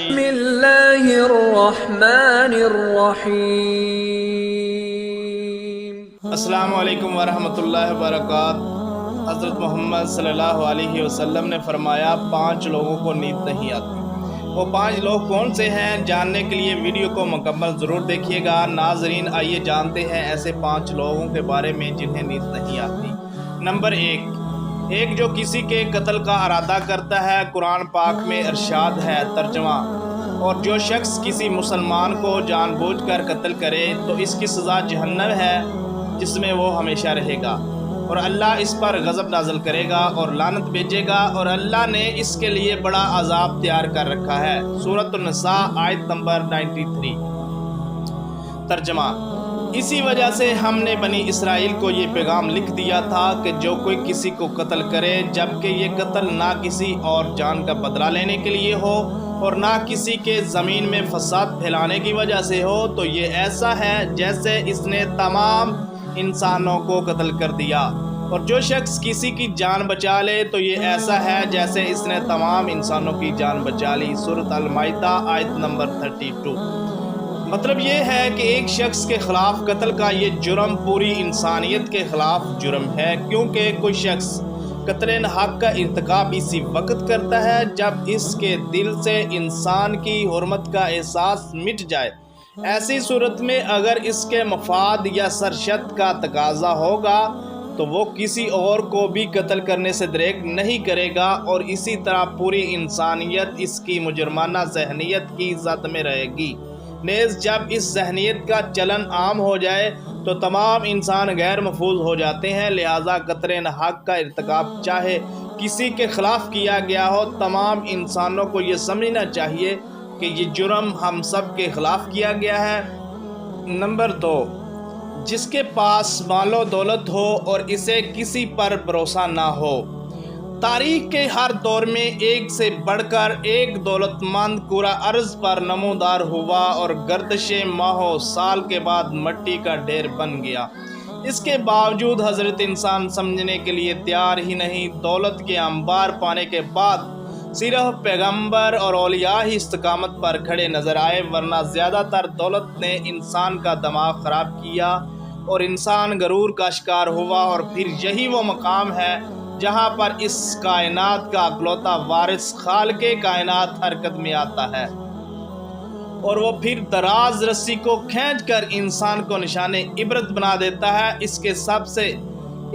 بسم اللہ الرحمن الرحیم۔ السلام علیکم ورحمۃ اللہ وبرکاتہ۔ حضرت محمد صلی اللہ علیہ وسلم نے فرمایا 5 لوگوں کو نیند نہیں آتی۔ وہ 5 لوگ کون سے ہیں جاننے کے لیے ویڈیو کو مکمل ضرور دیکھیے گا۔ ناظرین آئیے جانتے ہیں ایسے 5 لوگوں کے بارے میں جنہیں نیند نہیں آتی۔ نمبر 1، ایک جو کسی کے قتل کا ارادہ کرتا ہے۔ قرآن پاک میں ارشاد ہے، ترجمہ: اور جو شخص کسی مسلمان کو جان بوجھ کر قتل کرے تو اس کی سزا جہنم ہے جس میں وہ ہمیشہ رہے گا، اور اللہ اس پر غضب نازل کرے گا اور لعنت بھیجے گا، اور اللہ نے اس کے لیے بڑا عذاب تیار کر رکھا ہے۔ سورۃ النساء آیت نمبر 93۔ ترجمہ: اسی وجہ سے ہم نے بنی اسرائیل کو یہ پیغام لکھ دیا تھا کہ جو کوئی کسی کو قتل کرے، جبکہ یہ قتل نہ کسی اور جان کا بدلہ لینے کے لیے ہو اور نہ کسی کے زمین میں فساد پھیلانے کی وجہ سے ہو، تو یہ ایسا ہے جیسے اس نے تمام انسانوں کو قتل کر دیا، اور جو شخص کسی کی جان بچا لے تو یہ ایسا ہے جیسے اس نے تمام انسانوں کی جان بچا لی۔ سورۃ المائدہ آیت نمبر 32۔ مطلب یہ ہے کہ ایک شخص کے خلاف قتل کا یہ جرم پوری انسانیت کے خلاف جرم ہے، کیونکہ کوئی شخص قتل حق کا ارتکاب اسی وقت کرتا ہے جب اس کے دل سے انسان کی حرمت کا احساس مٹ جائے۔ ایسی صورت میں اگر اس کے مفاد یا سرشت کا تقاضا ہوگا تو وہ کسی اور کو بھی قتل کرنے سے دریغ نہیں کرے گا، اور اسی طرح پوری انسانیت اس کی مجرمانہ ذہنیت کی زد میں رہے گی۔ نیز جب اس ذہنیت کا چلن عام ہو جائے تو تمام انسان غیر محفوظ ہو جاتے ہیں، لہذا قتل حق کا ارتکاب چاہے کسی کے خلاف کیا گیا ہو، تمام انسانوں کو یہ سمجھنا چاہیے کہ یہ جرم ہم سب کے خلاف کیا گیا ہے۔ نمبر 2، جس کے پاس مال و دولت ہو اور اسے کسی پر بھروسہ نہ ہو۔ تاریخ کے ہر دور میں ایک سے بڑھ کر ایک دولت مند کرہ ارض پر نمودار ہوا اور گردش ماہ و سال کے بعد مٹی کا ڈھیر بن گیا۔ اس کے باوجود حضرت انسان سمجھنے کے لیے تیار ہی نہیں۔ دولت کے انبار پانے کے بعد صرف پیغمبر اور اولیاء ہی استقامت پر کھڑے نظر آئے، ورنہ زیادہ تر دولت نے انسان کا دماغ خراب کیا اور انسان غرور کا شکار ہوا، اور پھر یہی وہ مقام ہے جہاں پر اس کائنات کا اکلوتا وارث خالق کائنات حرکت میں آتا ہے، اور وہ پھر دراز رسی کو کھینچ کر انسان کو نشان عبرت بنا دیتا ہے۔ اس کے سب سے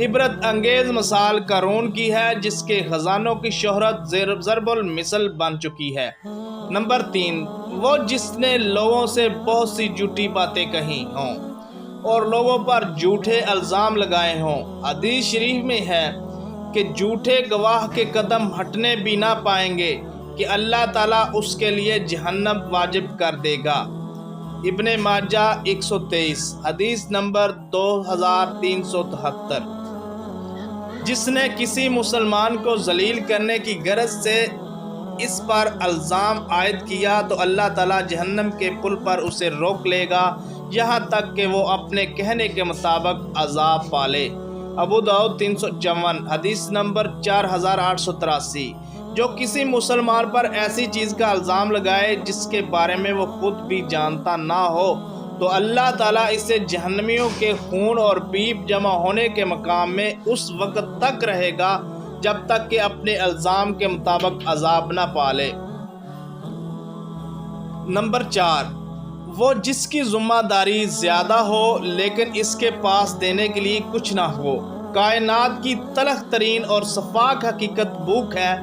عبرت انگیز مثال قارون کی ہے، جس کے خزانوں کی شہرت ضرب المثل بن چکی ہے۔ نمبر 3، وہ جس نے لوگوں سے بہت سی جھوٹی باتیں کہی ہوں اور لوگوں پر جھوٹے الزام لگائے ہوں۔ حدیث شریف میں ہے کہ جھوٹے گواہ کے قدم ہٹنے بھی نہ پائیں گے کہ اللہ تعالیٰ اس کے لیے جہنم واجب کر دے گا۔ ابن ماجہ 123، حدیث نمبر 2373۔ جس نے کسی مسلمان کو ذلیل کرنے کی غرض سے اس پر الزام عائد کیا تو اللہ تعالیٰ جہنم کے پل پر اسے روک لے گا یہاں تک کہ وہ اپنے کہنے کے مطابق عذاب پالے۔ ابو داؤد 354، حدیث نمبر 4883۔ جو کسی مسلمان پر ایسی چیز کا الزام لگائے جس کے بارے میں وہ خود بھی جانتا نہ ہو تو اللہ تعالیٰ اسے جہنمیوں کے خون اور پیپ جمع ہونے کے مقام میں اس وقت تک رہے گا جب تک کہ اپنے الزام کے مطابق عذاب نہ پالے۔ نمبر 4، وہ جس کی ذمہ داری زیادہ ہو لیکن اس کے پاس دینے کے لیے کچھ نہ ہو۔ کائنات کی تلخ ترین اور شفاف حقیقت بھوک ہے۔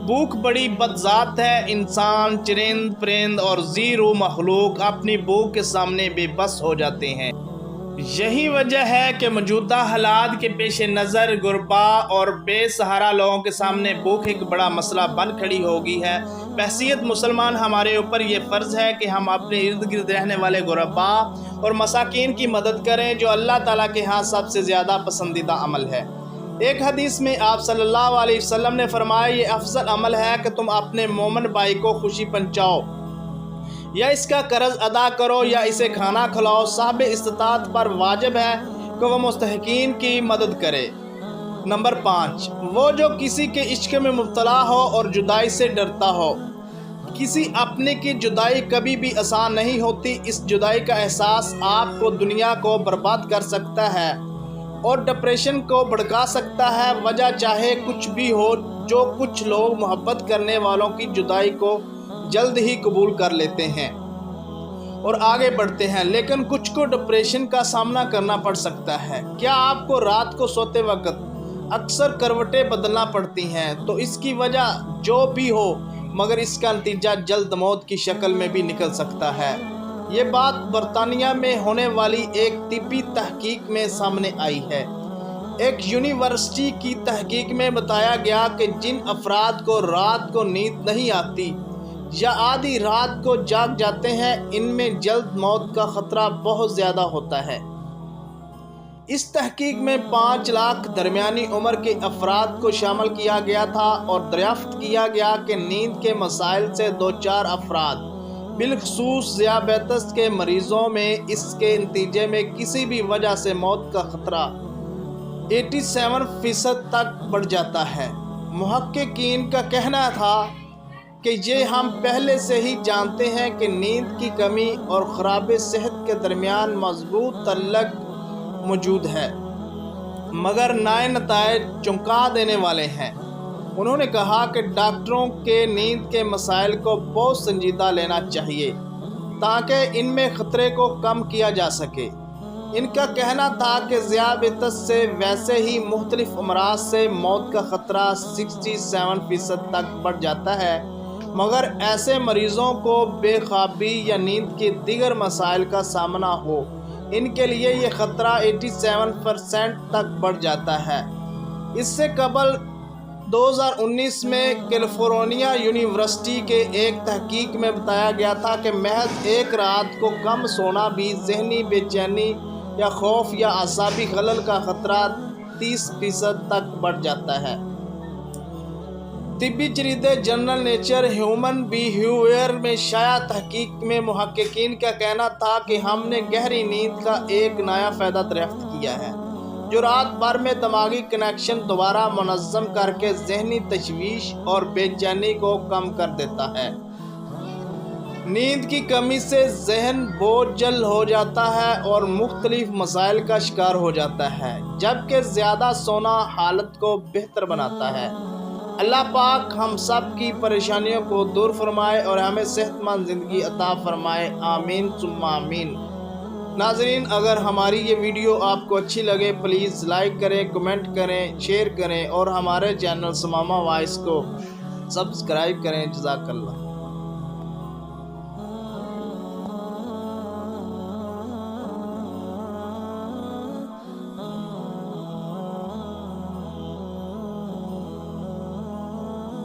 بھوک بڑی بدذات ہے۔ انسان، چرند پرند اور زیرو مخلوق اپنی بھوک کے سامنے بے بس ہو جاتے ہیں۔ یہی وجہ ہے کہ موجودہ حالات کے پیش نظر غرباء اور بے سہارا لوگوں کے سامنے بھوک ایک بڑا مسئلہ بن کھڑی ہو گئی ہے۔ بحیثیت مسلمان ہمارے اوپر یہ فرض ہے کہ ہم اپنے ارد گرد رہنے والے غرباء اور مساکین کی مدد کریں، جو اللہ تعالیٰ کے ہاں سب سے زیادہ پسندیدہ عمل ہے۔ ایک حدیث میں آپ صلی اللہ علیہ وسلم نے فرمایا، یہ افضل عمل ہے کہ تم اپنے مومن بھائی کو خوشی پہنچاؤ، یا اس کا قرض ادا کرو یا اسے کھانا کھلاؤ۔ صاحب استطاعت پر واجب ہے کہ وہ مستحقین کی مدد کرے۔ نمبر 5، وہ جو کسی کے عشق میں مبتلا ہو اور جدائی سے ڈرتا ہو۔ کسی اپنے کی جدائی کبھی بھی آسان نہیں ہوتی۔ اس جدائی کا احساس آپ کو دنیا کو برباد کر سکتا ہے اور ڈپریشن کو بھڑکا سکتا ہے۔ وجہ چاہے کچھ بھی ہو، جو کچھ لوگ محبت کرنے والوں کی جدائی کو جلد ہی قبول کر لیتے ہیں اور آگے بڑھتے ہیں، لیکن کچھ کو ڈپریشن کا سامنا کرنا پڑ سکتا ہے۔ کیا آپ کو رات کو سوتے وقت اکثر کروٹیں بدلنا پڑتی ہیں؟ تو اس کی وجہ جو بھی ہو، مگر اس کا نتیجہ جلد موت کی شکل میں بھی نکل سکتا ہے۔ یہ بات برطانیہ میں ہونے والی ایک طبی تحقیق میں سامنے آئی ہے۔ ایک یونیورسٹی کی تحقیق میں بتایا گیا کہ جن افراد کو رات کو نیند نہیں آتی یا آدھی رات کو جاگ جاتے ہیں، ان میں جلد موت کا خطرہ بہت زیادہ ہوتا ہے۔ اس تحقیق میں 5 لاکھ درمیانی عمر کے افراد کو شامل کیا گیا تھا اور دریافت کیا گیا کہ نیند کے مسائل سے دوچار افراد، بالخصوص ذیابیطس کے مریضوں میں، اس کے نتیجے میں کسی بھی وجہ سے موت کا خطرہ 87% تک بڑھ جاتا ہے۔ محققین کا کہنا تھا کہ یہ ہم پہلے سے ہی جانتے ہیں کہ نیند کی کمی اور خراب صحت کے درمیان مضبوط تعلق موجود ہے، مگر نئے نتائج چونکا دینے والے ہیں۔ انہوں نے کہا کہ ڈاکٹروں کے نیند کے مسائل کو بہت سنجیدہ لینا چاہیے تاکہ ان میں خطرے کو کم کیا جا سکے۔ ان کا کہنا تھا کہ ذیابیطس سے ویسے ہی مختلف امراض سے موت کا خطرہ 67% تک بڑھ جاتا ہے، مگر ایسے مریضوں کو بے خوابی یا نیند کے دیگر مسائل کا سامنا ہو، ان کے لیے یہ خطرہ 87% تک بڑھ جاتا ہے۔ اس سے قبل 2019 میں کیلیفورنیا یونیورسٹی کے ایک تحقیق میں بتایا گیا تھا کہ محض ایک رات کو کم سونا بھی ذہنی بے چینی یا خوف یا اعصابی خلل کا خطرہ 30% تک بڑھ جاتا ہے۔ طبی جریدے جرنل نیچر ہیومن بیہیویئر میں شائع تحقیق میں محققین کا کہنا تھا کہ ہم نے گہری نیند کا ایک نیا فائدہ دریافت کیا ہے، جو رات بھر میں دماغی کنیکشن دوبارہ منظم کر کے ذہنی تشویش اور بے چینی کو کم کر دیتا ہے۔ نیند کی کمی سے ذہن بوجھل ہو جاتا ہے اور مختلف مسائل کا شکار ہو جاتا ہے، جبکہ زیادہ سونا حالت کو بہتر بناتا ہے۔ اللہ پاک ہم سب کی پریشانیوں کو دور فرمائے اور ہمیں صحت مند زندگی عطا فرمائے، آمین ثم آمین۔ ناظرین، اگر ہماری یہ ویڈیو آپ کو اچھی لگے پلیز لائک کریں، کمنٹ کریں، شیئر کریں اور ہمارے چینل ثمامہ وائس کو سبسکرائب کریں۔ جزاک اللہ۔